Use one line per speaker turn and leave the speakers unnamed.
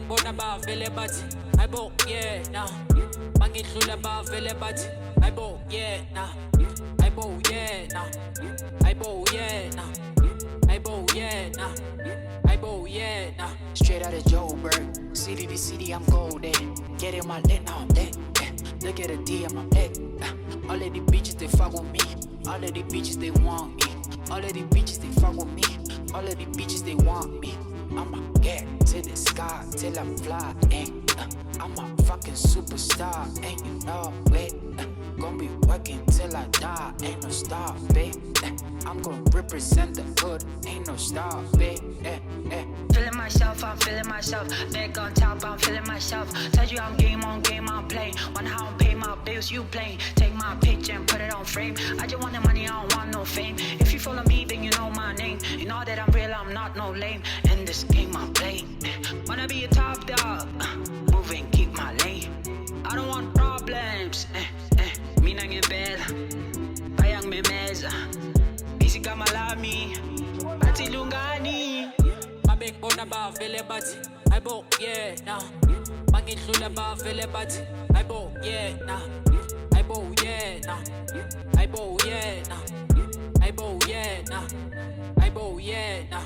Mabengibona bavele bathi hayibo yena, mangidlula bavele bathi hayibo yena, hayibo yena, hayibo yena, hayibo yena, hayibo yena.
Straight out of Joburg, city to city, I'm golden. Get in my lit, now I'm lit. Look at the D on my neck. All of these bitches, they fuck with me. All of these bitches, they want me. All of these bitches, they fuck with me. All of these bitches, they want me. I'ma get to the sky till I fly. I'm a fucking superstar, and you know it. Gonna be working till I die, ain't no stopping. I'm gonna represent the hood, ain't no stopping.
Feeling myself, I'm feeling myself. Neck on top, I'm feeling myself. Told you I'm game on game, I'm playing. Wonder how I'm paying my bills, you playing. Take my picture and put it on frame. I just want the money, I don't want no fame. If you follow me, then you know my name. You know that I'm real, I'm not no lame. In this game, I'm playing. Wanna be a top dog, moving, keep my lane. I don't want problems. Me nang in bed, bayang me meza. Busy got my lami, pati Lungani.
Mabengibona bavele bathi hayibo yena, mangidlula bavele bathi hayibo yena, hayibo yena, hayibo yena, hayibo yena, hayibo yena.